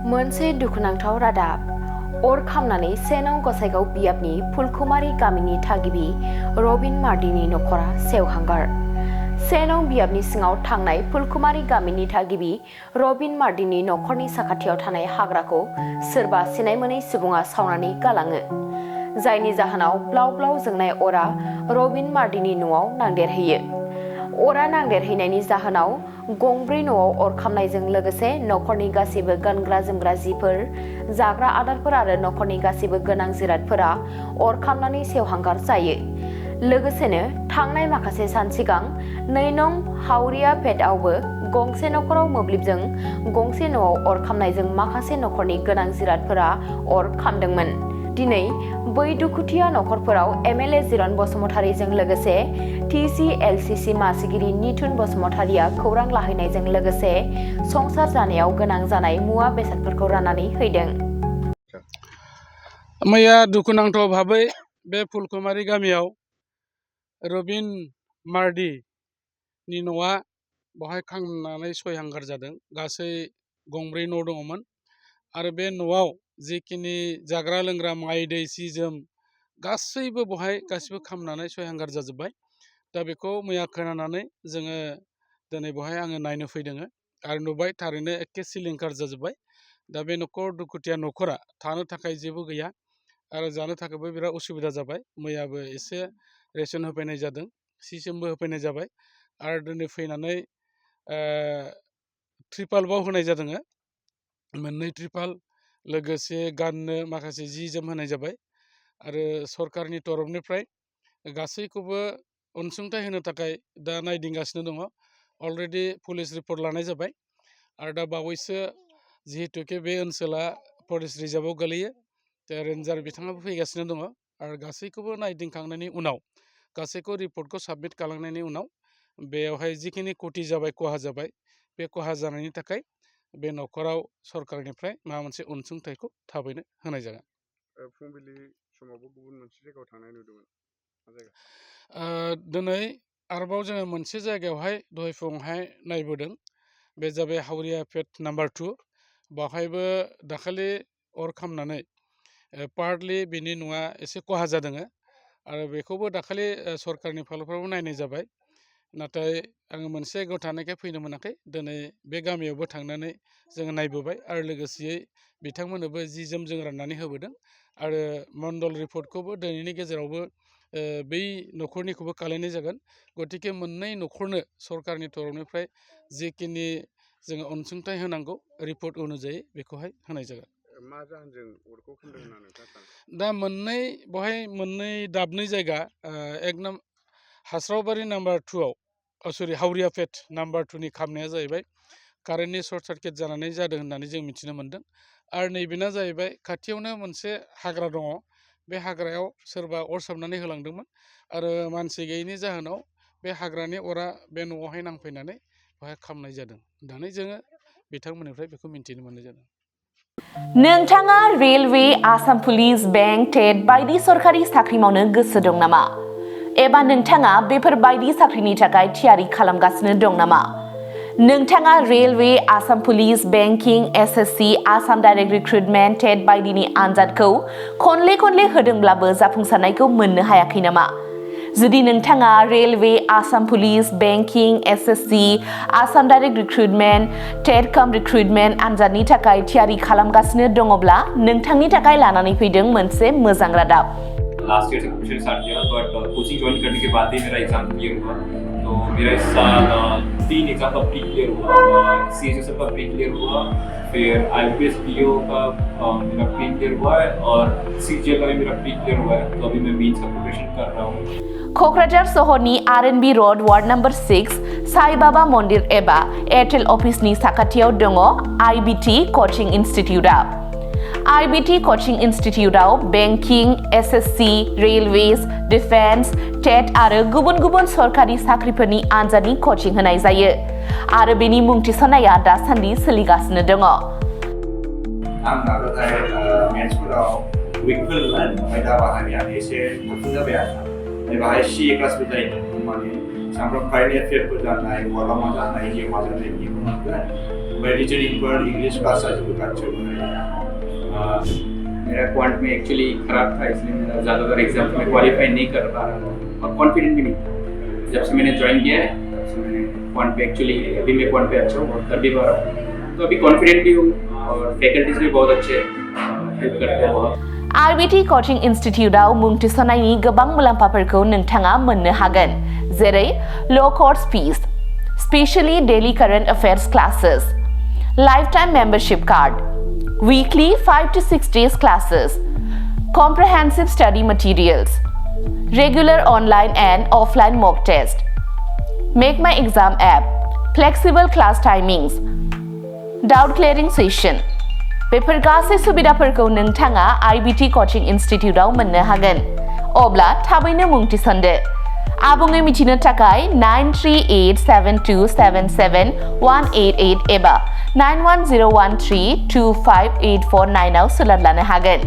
मोनसे दुखुनांथाव रादाब अर खामनानै सेनाव गसाइगाव बियाबनि फुलकुमारि गामिनि थागिबि रबिन मार्डिनि नख'रा सेवहांगार। सेनाव बियाबनि सिङाव थांनाय फुलकुमारि गामिनि थागिबि रबिन मार्डिनि नख'रनि साखाथियाव थानाय हाग्राखौ सोरबा सिनाय मोनै सुबुङा सावनानै गालाङो, जायनि जाहोनाव ब्लाव ब्लाव जोंनाय अरा रबिन मार्डिनि न'आव नांदेरहैयो। अरा नांदेरहैनायनि जाहोनाव गंब्रै न'आव अर खामनायजों लोगोसे नख'रनि गासैबो गानग्रा जोमग्रा जिफोर, जाग्रा आदारफोर आरो नख'रनि गासैबो गोनां जिरादफोरा अर खामनानै सेवहांगार जायो। लोगोसेनो थांनाय माखासे सान सिगां 2 नं हावरिया पेटआवबो गंसे नख'राव मोब्लिबजों गंसे न'आव अर खामनायजों माखासे नख'रनि गोनां जिरादफोरा अर खामदोंमोन। दिनै बै दुखुथिया नख'रफोराव एमएलए जिरन बसुमतारीजों लोगोसे TCLCC मासिगिरि निथुन बसुमतारीया खौरां लाहैनायजों लोगोसे संसार जानायाव गोनां जानाय मुवा बेसादफोरखौ राननानै हैदों। मैया दुखुनांथाव भाबै बे फुलकुमारि गामियाव रबिन मार्डिनि न'आ बहाय खामनानै सयहांगार जादों। गासै गंब्रै न' दङमोन आरो बे न'आव जिखिनि जाग्रा लोंग्रा माइ दै सि जोम गासैबो गासिबो खामनानै सयहांगार जाजोब्बाय। दा बेखौ मैया खोनानानै जोङो दिनै बहाय आङो नायनो फैदों आरो नुबाय थारैनो एखे सिलिंखार जाजोब्बाय। दा बे दुखुथिया नख'रा थानो थाखाय जेबो गैया आरो जानो थाखायबो बिराद उसुबिदा जाबाय। मैयाबो एसे रेसन होफैनाय जादों, सि जोमबो होफैनाय जाबाय आरो दिनै फैनानै ट्रिपालबाव होनाय जादों, मोननै ट्रिपाल लोगोसे गाननो माखासे जि जोम होनाय जाबाय आरो सरकारनि तरफनिफ्राय गासैखौबो अनसुंथाइ होनो थाखाय दा नायदिंगासिनो दङ। अलरेडि पुलिस रिपर्ट लानाय जाबाय आरो दा बावैसो जिहेतुके बे ओनसोला फरेस्ट रिजार्भआव गोलैयो, रेन्जार बिथाङाबो फैगासिनो दङ आरो गासैखौबो नायदिंखांनायनि उनाव गासैखौ रिपर्टखौ साबमिट खालामनायनि उनाव बेयावहाय जिखिनि खथि जाबाय, खहा जाबाय, बे खहा जानायनि थाखाय बे नख'राव सरकारनिफ्राय माबा मोनसे अनसुंथाइखौ थाबैनो होनाय जागोन। फुंबिलि समावबो गुबुन मोनसे जायगायाव थांनाय नुदोंमोन, मा जायगा? दिनै आरोबाव जोङो मोनसे जायगायावहाय दहाय फुङावहाय नायबोदों, बे जाबाय हावरिया पेट नाम्बार 2। बावहायबो दाखालि अर खामनानै पार्टलि बिनि न'आ एसे खहा जादों आरो बेखौबो दाखालि सरकारनि फालफ्रावबो नायनाय जाबाय। नाथाय आङो मोनसे जायगायाव थानायखाय फैनो मोनाखै। दिनै बे गामियावबो थांनानै जोङो नायबोबाय आरो लोगोसेयै बिथांमोननोबो जि जोम जों राननानै होबोदों आरो मण्डल रिपर्टखौबो दिनैनि गेजेरावबो बै नख'रनिखौबो खालामनाय जागोन। गतिके मोननै नख'रनो सरकारनि तरफनिफ्राय जिखिनि जोङो अनसुंथाइ होनांगौ रिपर्ट अनुजायै बेखौहाय होनाय जागोन। मा जाहोनजों अरखौ खोमदों होनना नोंथाङा सानो? दा मोननै दाबनै जायगा, हास्रावबारि नाम्बार 2आव हावरिया पेट नाम्बार 2नि खामनाया जाहैबाय कारेन्टनि सर्ट सार्किट जानानै जादों होननानै जों मिथिनो मोन्दों आरो नैबेना जाहैबाय खाथियावनो मोनसे हाग्रा दङ, बे हाग्रायाव सोरबा अर सावनानै होलांदोंमोन आरो मानसि गैयैनि जाहोनाव बे हाग्रानि अरा बे न'आवहाय नांफैनानै बेहाय खामनाय जादों होननानै जोङो बिथांमोननिफ्राय बेखौ मिन्थिनो मोननाय जादों। नोंथाङा रेलवे, आसाम पुलिस, बेंक, टेट बायदि सरखारि साख्रि मावनो गोसो दं नामा? एबा नोंथाङा बेफोर बायदि साख्रिनि थाखाय थियारि खालामगासिनो दं नामा? नोंथाङा railway, Assam police, banking, SSC, Assam direct recruitment, TET बायदिनि आनजादखौ खनले होदोंब्लाबो जाफुंसारनायखौ मोननो हायाखै नामा? जुदि नोंथाङा railway, Assam police, banking, SSC, Assam direct recruitment, TET recruitment आनजादनि थाखाय थियारि खालामगासिनो दङब्ला नोंथांनि थाखाय लानानै फैदों मोनसे मोजां रादाब। लास्ट ईयर से कोचिंग स्टार्ट किया, बट कोचिंग ज्वाइन करने के बाद ही मेरा एग्जाम क्लियर हुआ। तो मेरा इस साल 3 एग्जाम का प्री क्लियर हुआ, CHSL का प्री क्लियर हुआ, फिर IPS PO का मेरा प्री क्लियर हुआ है और CGL का भी मेरा प्री क्लियर हुआ है। तो अभी मैं मेंस का प्रिपरेशन कर रहा हूँ। क'क्राझार सहरनि RNB road ward number 6 Sai Baba मन्दिर एबा एयारटेल अफिसनि साखाथियाव दङ IBT कचिं इनस्टिट्यूटआ। IBT कचिं इनस्टिट्यूटआव banking, SSC, railways, defence, TET आरो गुबुन सरकारि साख्रिफोरनि आनजादनि कचिं होनाय जायो आरो बेनि मुं थिसननाया दासान्दि सोलिगासिनो दङ। आं नाजाथाय मेथ्सफोराव उइकफोर नालाय ओमफ्राय दा बाहायनायानो एसे थाबसिन जाबाय आरो बाहाय CA क्लासबो जायो, माने सामफ्राम कारेन्ट एफेयारफोर जानाय, वार्डआव मा जानाय, जियाव मा जानाय बिदिखौ मोनगोन। ओमफ्राय टिचारिंफोर इंलिश क्लासा जोबोद खाथियाव मेरा क्वांट में एक्चुअली खराब था, इसलिए मेरा ज़्यादातर एग्जाम में क्वालिफाई नहीं कर पा रहा था और कॉन्फिडेंट भी नहीं था। जब से मैंने ज्वाइन किया है तब से मैंने क्वांट पे एक्चुअली अभी मैं क्वांट पे अच्छा हूँ और कर भी पा रहा हूँ, तो अभी कॉन्फिडेंट भी हूँ और फैकल्टीज भी बहुत अच्छे हेल्प करते हैं बहुत। RBT Coaching Instituteआव मुं थिसननायनि गोबां मुलाम्फाफोरखौ नोंथाङा मोननो हागोन, जेरै लो course fees, specially daily current affairs classes, lifetime membership card, weekly 5 to 6 days classes, comprehensive study materials, regular online and offline mock test, Make My Exam app, flexible class timings, doubt clearing session. बेफोर गासै सुबिदाफोरखौ नोंथाङा IBT Coaching Instituteआव मोननो हागोन। अब्ला थाबैनो मुं थिसनदो। आबुङै मिथिनो थाखाय 9387277188 एबा 9101325849 आव सोलोंनो हागोन।